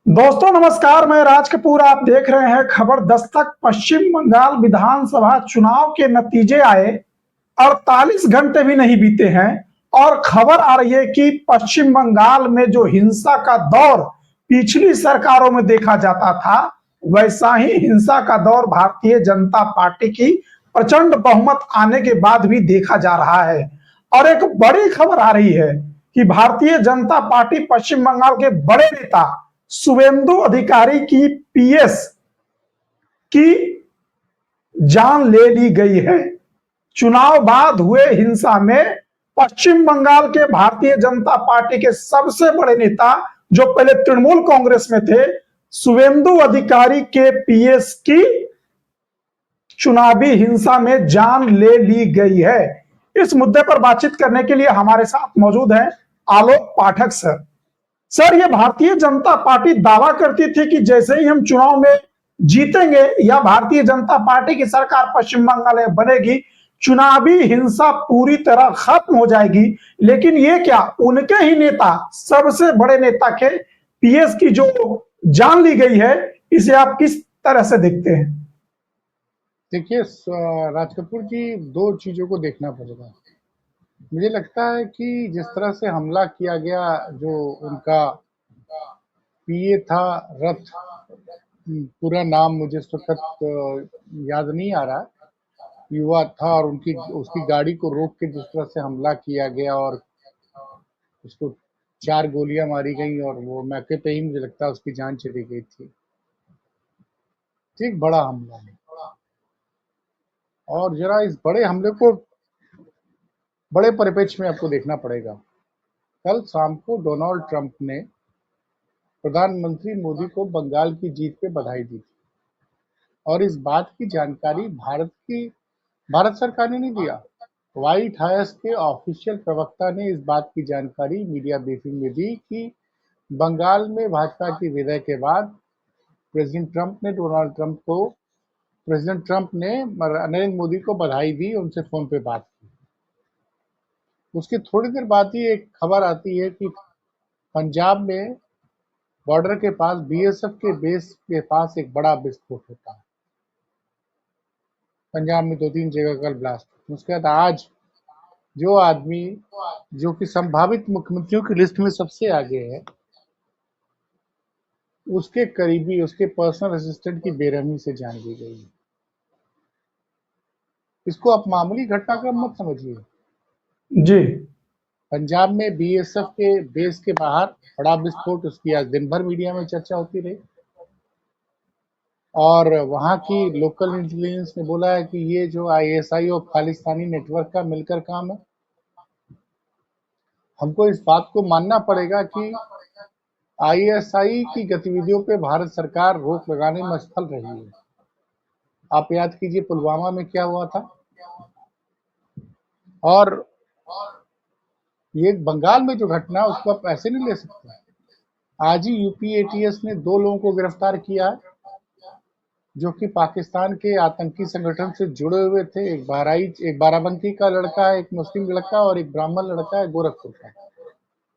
दोस्तों नमस्कार, मैं राज कपूर। आप देख रहे हैं खबर दस्तक। पश्चिम बंगाल विधानसभा चुनाव के नतीजे आए 48 घंटे भी नहीं बीते हैं और खबर आ रही है कि पश्चिम बंगाल में जो हिंसा का दौर पिछली सरकारों में देखा जाता था, वैसा ही हिंसा का दौर भारतीय जनता पार्टी की प्रचंड बहुमत आने के बाद भी देखा जा रहा है। और एक बड़ी खबर आ रही है कि भारतीय जनता पार्टी पश्चिम बंगाल के बड़े नेता शुभेंदु अधिकारी की पीएस की जान ले ली गई है। चुनाव बाद हुए हिंसा में पश्चिम बंगाल के भारतीय जनता पार्टी के सबसे बड़े नेता, जो पहले तृणमूल कांग्रेस में थे, शुभेंदु अधिकारी के पीएस की चुनावी हिंसा में जान ले ली गई है। इस मुद्दे पर बातचीत करने के लिए हमारे साथ मौजूद हैं आलोक पाठक सर। सर, ये भारतीय जनता पार्टी दावा करती थी कि जैसे ही हम चुनाव में जीतेंगे या भारतीय जनता पार्टी की सरकार पश्चिम बंगाल में बनेगी, चुनावी हिंसा पूरी तरह खत्म हो जाएगी। लेकिन ये क्या, उनके ही नेता, सबसे बड़े नेता के पीएस की जो जान ली गई है, इसे आप किस तरह से देखते हैं? देखिए राज कपूर जी, दो चीजों को देखना पड़ेगा। मुझे लगता है कि जिस तरह से हमला किया गया, जो उनका पीए था, रथ, पूरा नाम मुझे इस वक्त याद नहीं आ रहा, युवा था, और उनकी उसकी गाड़ी को रोक के जिस तरह से हमला किया गया और उसको 4 गोलियां मारी गई और वो मौके पे ही मुझे लगता है उसकी जान चली गई थी। ठीक, बड़ा हमला है। और जरा इस बड़े हमले को बड़े परिप्रेक्ष्य में आपको देखना पड़ेगा। कल शाम को डोनाल्ड ट्रंप ने प्रधानमंत्री मोदी को बंगाल की जीत पे बधाई दी थी, और इस बात की जानकारी भारत सरकार ने नहीं दिया। व्हाइट हाउस के ऑफिशियल प्रवक्ता ने इस बात की जानकारी मीडिया ब्रीफिंग में दी कि बंगाल में भाजपा की विजय के बाद प्रेसिडेंट ट्रंप ने नरेंद्र मोदी को बधाई दी, उनसे फोन पे बात की। उसके थोड़ी देर बाद ही एक खबर आती है कि पंजाब में बॉर्डर के पास बीएसएफ के बेस के पास एक बड़ा विस्फोट होता है। पंजाब में 2-3 जगह कल ब्लास्ट। उसके बाद आज जो आदमी जो कि संभावित मुख्यमंत्रियों की लिस्ट में सबसे आगे है, उसके करीबी, उसके पर्सनल असिस्टेंट की बेरहमी से जान ली गई है। इसको आप मामूली घटनाक्रम मत समझिए। जी। पंजाब में बीएसएफ के बेस के बाहर बड़ा विस्फोट, उसकी आज दिन भर मीडिया में चर्चा होती रही, और वहां की लोकल इंटेलिजेंस ने बोला है कि ये जो आईएसआई और खालिस्तानी नेटवर्क का मिलकर काम है। हमको इस बात को मानना पड़ेगा कि आईएसआई की गतिविधियों पे भारत सरकार रोक लगाने में असफल रही है। आप याद कीजिए पुलवामा में क्या हुआ था, और ये बंगाल में जो घटना है उसको आप ऐसे नहीं ले सकते। आज ही यूपी एटीएस ने 2 लोगों को गिरफ्तार किया है, जो कि पाकिस्तान के आतंकी संगठन से जुड़े हुए थे। एक बाराबंकी का लड़का है, एक मुस्लिम लड़का, और एक ब्राह्मण लड़का है गोरखपुर का।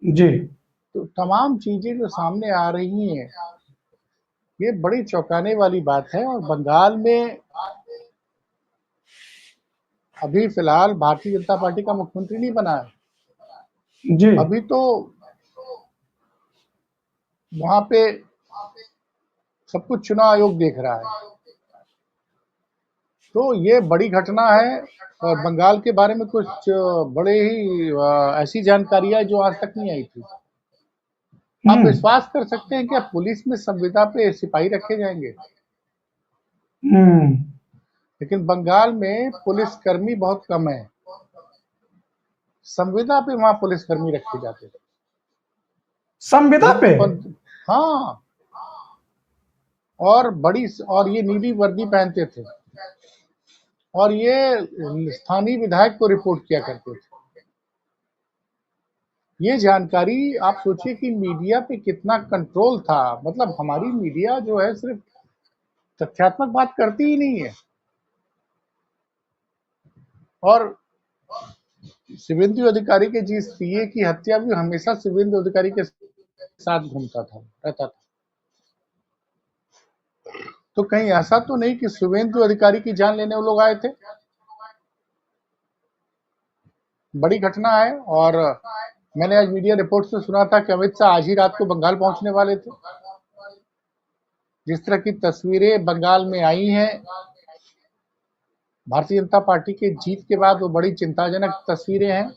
जी। तो तमाम चीजें जो सामने आ रही हैं, ये बड़ी चौंकाने वाली बात है। और बंगाल में अभी फिलहाल भारतीय जनता पार्टी का मुख्यमंत्री नहीं बना है। जी। अभी तो वहां पे सब कुछ चुनाव आयोग देख रहा है। तो ये बड़ी घटना है, और बंगाल के बारे में कुछ बड़े ही ऐसी जानकारियां जो आज तक नहीं आई थी। आप हम्म। विश्वास कर सकते हैं कि पुलिस में संविदा पे सिपाही रखे जाएंगे, हम्म। लेकिन बंगाल में पुलिसकर्मी बहुत कम है। संविदा पे वहां पुलिसकर्मी रखे जाते थे। संविदा ये तो पे? हाँ, और ये नीली वर्दी पहनते थे, और ये स्थानीय विधायक को रिपोर्ट किया करते थे। ये जानकारी आप सोचिए कि मीडिया पे कितना कंट्रोल था। मतलब हमारी मीडिया जो है सिर्फ तथ्यात्मक बात करती ही नहीं है। और शुभेंदु अधिकारी के जिस पीए की हत्या भी हमेशा शुभेंदु अधिकारी के साथ घूमता था, रहता था। तो कहीं ऐसा तो नहीं कि शुभेंदु अधिकारी की जान लेने वो लोग आए थे? बड़ी घटना है। और मैंने आज मीडिया रिपोर्ट से सुना था कि अमित शाह आज ही रात को बंगाल पहुंचने वाले थे। जिस तरह की तस्वीरें बंगाल में आई हैं भारतीय जनता पार्टी के जीत के बाद, वो बड़ी चिंताजनक तस्वीरें हैं।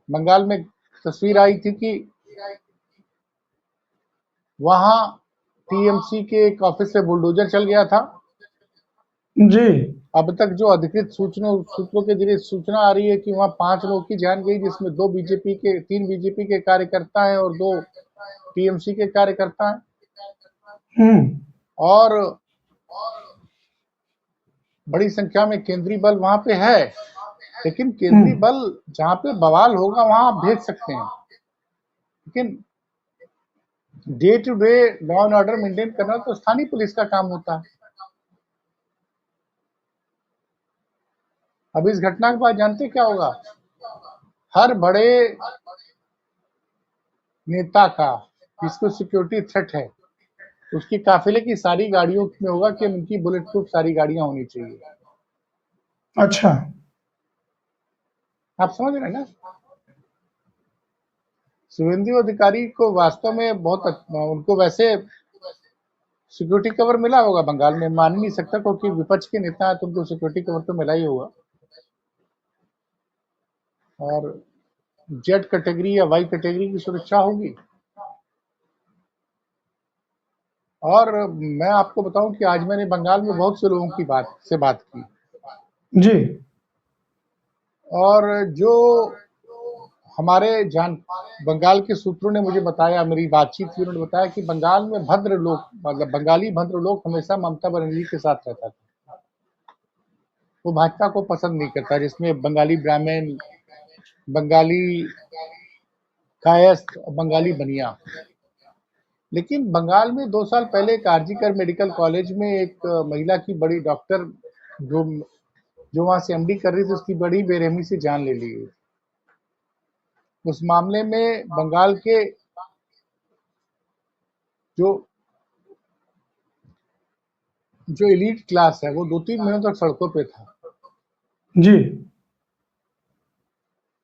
बंगाल में तस्वीर आई थी कि वहां टीएमसी के एक ऑफिस से बुलडोजर चल गया था। जी। अब तक जो अधिकृत सूत्रों के जरिए सूचना आ रही है कि वहां 5 लोगों की जान गई, जिसमें 3 बीजेपी के कार्यकर्ता हैं और 2 टीएमसी के कार्यकर्ता हैं। और बड़ी संख्या में केंद्रीय बल वहां पे है, लेकिन केंद्रीय बल जहां पे बवाल होगा वहां आप भेज सकते हैं, लेकिन day to day law and order maintain करना तो स्थानीय पुलिस का काम होता है। अब इस घटना के बाद जानते क्या होगा? हर बड़े नेता का जिसको सिक्योरिटी थ्रेट है, उसकी काफिले की सारी गाड़ियों में होगा कि उनकी बुलेट प्रूफ सारी गाड़ियां होनी चाहिए। अच्छा। आप समझ रहे हैं ना? शुभेंदु अधिकारी को वास्तव में उनको वैसे सिक्योरिटी कवर मिला होगा बंगाल में, मान नहीं सकता, क्योंकि विपक्ष के नेता है तो उनको सिक्योरिटी कवर तो मिला ही होगा। और जेड कैटेगरी या वाई कैटेगरी की सुरक्षा होगी। और मैं आपको बताऊं कि आज मैंने बंगाल में बहुत से लोगों की बात की जी। और जो हमारे बंगाल के सूत्रों ने मुझे बताया, मेरी बातचीत की, उन्होंने बताया कि बंगाल में भद्र लोग, मतलब बंगाली भद्र लोग हमेशा ममता बनर्जी के साथ रहता था। वो भाजपा को पसंद नहीं करता, जिसमें बंगाली ब्राह्मण, बंगाली कायस्थ और बंगाली बनिया। लेकिन बंगाल में 2 साल पहले एक आरजीकर मेडिकल कॉलेज में एक महिला की, बड़ी डॉक्टर जो वहां से एमडी कर रही थी, उसकी बड़ी बेरहमी से जान ले ली गई। उस मामले में बंगाल के जो एलीट क्लास है वो 2-3 महीनों तक सड़कों पे था। जी।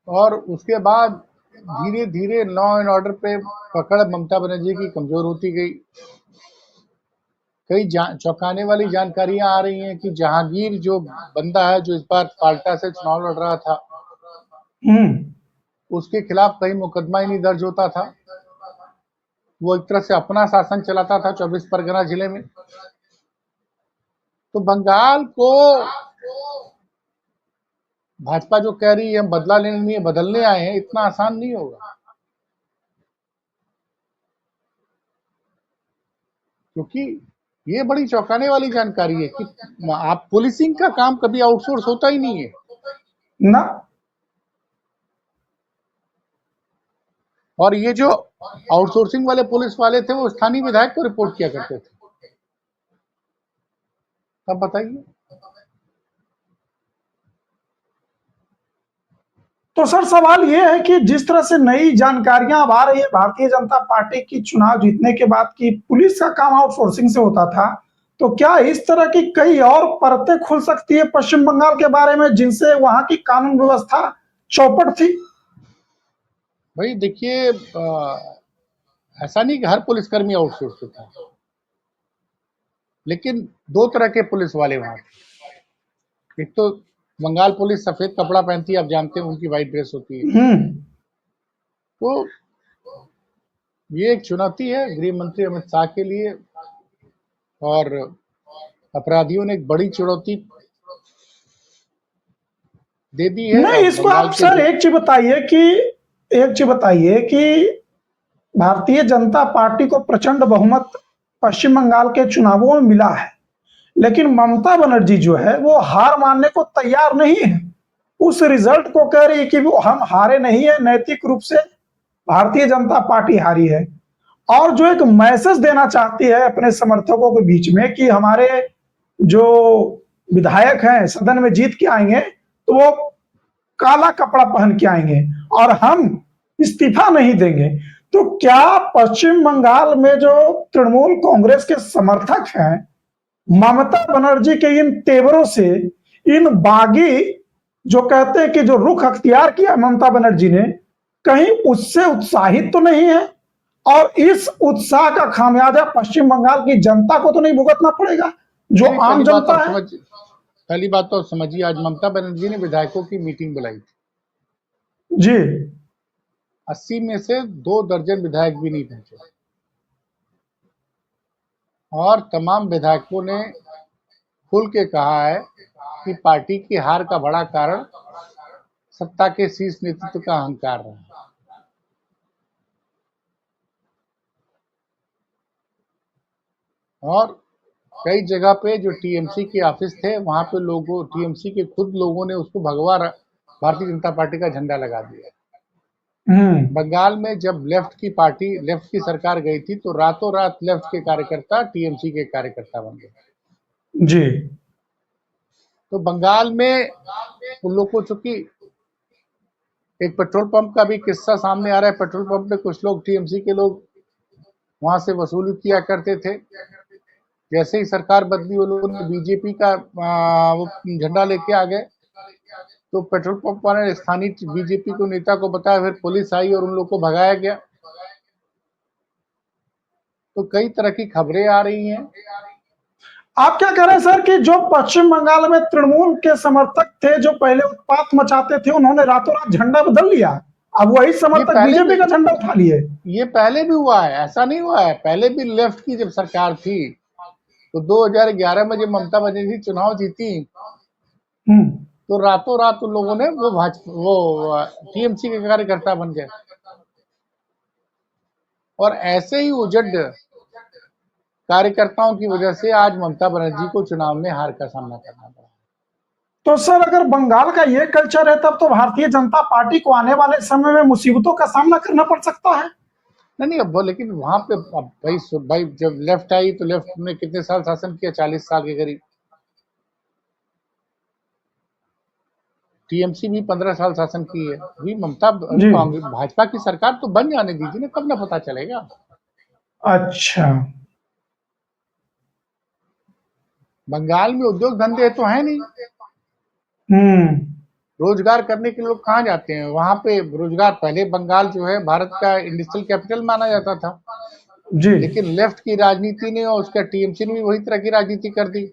और उसके बाद धीरे धीरे लॉ एंड ऑर्डर पे पकड़ ममता बनर्जी की कमजोर होती गई। कई चौंकाने वाली जानकारियां आ रही हैं कि जहांगीर जो बंदा है, जो इस बार फाल्टा से चुनाव लड़ रहा था, उसके खिलाफ कहीं मुकदमा ही नहीं दर्ज होता था। वो एक तरह से अपना शासन चलाता था 24 परगना जिले में। तो बंगाल को भाजपा जो कह रही है हम बदला लेने नहीं, बदलने आए हैं, इतना आसान नहीं होगा, क्योंकि ये बड़ी चौंकाने वाली जानकारी है कि आप पुलिसिंग का काम कभी आउटसोर्स होता ही नहीं है ना। और ये जो आउटसोर्सिंग वाले पुलिस वाले थे, वो स्थानीय विधायक को रिपोर्ट किया करते थे। तब बताइए। तो सर सवाल ये है कि जिस तरह से नई जानकारियां अब आ रही है भारतीय जनता पार्टी की चुनाव जीतने के बाद की पुलिस का काम आउटसोर्सिंग से होता था, तो क्या इस तरह की कई और परतें खुल सकती है पश्चिम बंगाल के बारे में, जिनसे वहां की कानून व्यवस्था चौपट थी? भाई देखिए, ऐसा नहीं कि हर पुलिसकर्मी आउटसोर्स होता है, लेकिन 2 तरह के पुलिस वाले वहां थे। एक तो बंगाल पुलिस सफेद कपड़ा पहनती है, आप जानते हैं, उनकी व्हाइट ड्रेस होती है। तो ये एक चुनौती है गृह मंत्री अमित शाह के लिए, और अपराधियों ने एक बड़ी चुनौती दे दी है। नहीं, इसको आप सर एक चीज बताइए कि भारतीय जनता पार्टी को प्रचंड बहुमत पश्चिम बंगाल के चुनावों में मिला है, लेकिन ममता बनर्जी जो है वो हार मानने को तैयार नहीं है। उस रिजल्ट को कह रही है कि वो हम हारे नहीं है, नैतिक रूप से भारतीय जनता पार्टी हारी है। और जो एक मैसेज देना चाहती है अपने समर्थकों के बीच में कि हमारे जो विधायक हैं सदन में जीत के आएंगे तो वो काला कपड़ा पहन के आएंगे और हम इस्तीफा नहीं देंगे। तो क्या पश्चिम बंगाल में जो तृणमूल कांग्रेस के समर्थक हैं, ममता बनर्जी के इन तेवरों से, इन बागी जो कहते हैं कि जो रुख अख्तियार किया ममता बनर्जी ने, कहीं उससे उत्साहित तो नहीं है? और इस उत्साह का खामियाजा पश्चिम बंगाल की जनता को तो नहीं भुगतना पड़ेगा, जो नहीं, आम जनता है? पहली बात तो समझिए, आज ममता बनर्जी ने विधायकों की मीटिंग बुलाई थी जी। 80 में से 2 दर्जन विधायक भी नहीं पहुंचे, और तमाम विधायकों ने खुल के कहा है कि पार्टी की हार का बड़ा कारण सत्ता के शीर्ष नेतृत्व का अहंकार रहा। और कई जगह पे जो टीएमसी के ऑफिस थे, वहां पे लोगों, टीएमसी के खुद लोगों ने उसको भगवा भारतीय जनता पार्टी का झंडा लगा दिया। बंगाल में जब लेफ्ट की सरकार गई थी, तो रातों रात लेफ्ट के कार्यकर्ता टीएमसी के कार्यकर्ता बन गए। जी। तो बंगाल में उन लोग को, चूंकि एक पेट्रोल पंप का भी किस्सा सामने आ रहा है, पेट्रोल पंप पे कुछ लोग टीएमसी के लोग वहां से वसूली किया करते थे। जैसे ही सरकार बदली, वो लोगों ने बीजेपी का वो झंडा लेके आ गए, तो पेट्रोल पंप वाले ने स्थानीय बीजेपी को नेता को बताया, फिर पुलिस आई और उन लोग को भगाया गया। तो कई तरह की खबरें आ रही हैं। आप क्या कह रहे हैं सर कि जो पश्चिम बंगाल में तृणमूल के समर्थक थे, जो पहले उत्पात मचाते थे, उन्होंने रातों रात झंडा बदल लिया, अब वही समर्थक बीजेपी का झंडा उठा लिए? ये पहले भी हुआ है, ऐसा नहीं हुआ है। पहले भी लेफ्ट की जब सरकार थी, तो 2011 में जब ममता बनर्जी चुनाव जीती, तो रातों रात उन लोगों ने वो टीएमसी के कार्यकर्ता बन गए, और ऐसे ही उजड़ कार्यकर्ताओं की वजह से आज ममता बनर्जी को चुनाव में हार का सामना करना पड़ा। तो सर, अगर बंगाल का ये कल्चर है, तब तो भारतीय जनता पार्टी को आने वाले समय में मुसीबतों का सामना करना पड़ सकता है। नहीं, अब लेकिन वहां पे अब भाई जब लेफ्ट आई, तो लेफ्ट ने कितने साल शासन किया? 40 साल के करीब। टीएमसी भी 15 साल शासन की है। अभी ममता भाजपा की सरकार तो बन जाने दीजिए ना, तब ना पता चलेगा। अच्छा। बंगाल में उद्योग धंधे तो है नहीं, रोजगार करने के लोग कहाँ जाते हैं? वहां पे रोजगार, पहले बंगाल जो है भारत का इंडस्ट्रियल कैपिटल माना जाता था जी। लेकिन लेफ्ट की राजनीति ने और उसका टीएमसी ने भी वही तरह की राजनीति कर दी।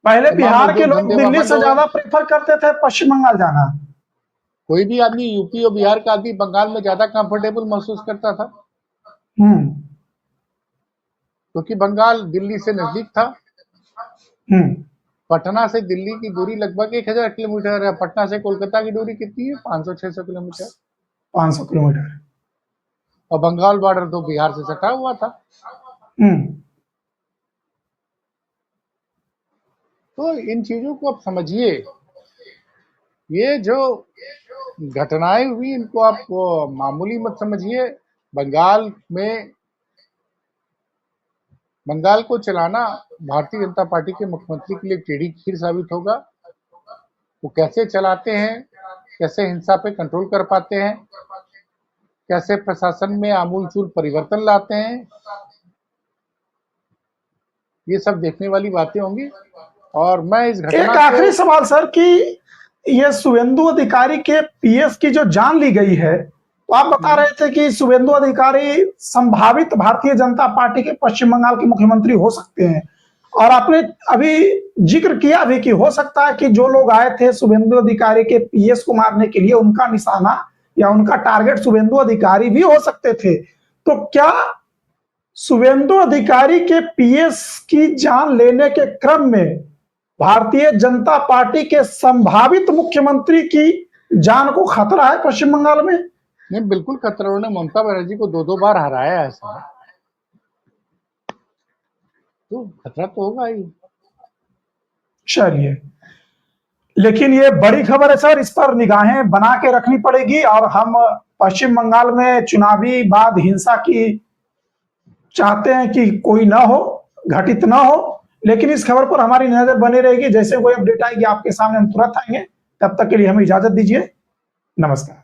पहले बिहार के लोग दिल्ली से ज्यादा प्रेफर करते थे पश्चिम बंगाल जाना। कोई भी आदमी यूपी और बिहार का आदमी बंगाल में ज्यादा कंफर्टेबल महसूस करता था, क्योंकि बंगाल दिल्ली से नजदीक था। पटना से दिल्ली की दूरी लगभग 1000 किलोमीटर है। पटना से कोलकाता की दूरी कितनी है? 500-600 किलोमीटर। 500 किलोमीटर। और बंगाल बॉर्डर तो बिहार से सटा हुआ था। तो इन चीजों को आप समझिए। ये जो घटनाएं हुई, इनको आप मामूली मत समझिए। बंगाल को चलाना भारतीय जनता पार्टी के मुख्यमंत्री के लिए टेढ़ी खीर साबित होगा। वो कैसे चलाते हैं, कैसे हिंसा पे कंट्रोल कर पाते हैं, कैसे प्रशासन में आमूलचूल परिवर्तन लाते हैं, ये सब देखने वाली बातें होंगी। और मैं इस घटना एक आखिरी सवाल सर कि ये शुभेंदु अधिकारी के पीएस की जो जान ली गई है, तो आप बता रहे थे कि शुभेंदु अधिकारी संभावित भारतीय जनता पार्टी के पश्चिम बंगाल के मुख्यमंत्री हो सकते हैं, और आपने अभी जिक्र किया भी कि हो सकता है कि जो लोग आए थे शुभेंदु अधिकारी के पीएस को मारने के लिए, उनका निशाना या उनका टारगेट शुभेंदु अधिकारी भी हो सकते थे। तो क्या शुभेंदु अधिकारी के पीएस की जान लेने के क्रम में भारतीय जनता पार्टी के संभावित मुख्यमंत्री की जान को खतरा है पश्चिम बंगाल में? नहीं, बिल्कुल खतरा। उन्होंने ममता बनर्जी को 2-2 बार हराया है, ऐसा तो खतरा तो होगा ही। चलिए, लेकिन ये बड़ी खबर है सर, इस पर निगाहें बना के रखनी पड़ेगी। और हम पश्चिम बंगाल में चुनावी बाद हिंसा की चाहते हैं कि कोई ना हो, घटित ना हो, लेकिन इस खबर पर हमारी नजर बनी रहेगी। जैसे कोई अपडेट आएगी आपके सामने हम तुरंत आएंगे। तब तक के लिए हमें इजाजत दीजिए। नमस्कार।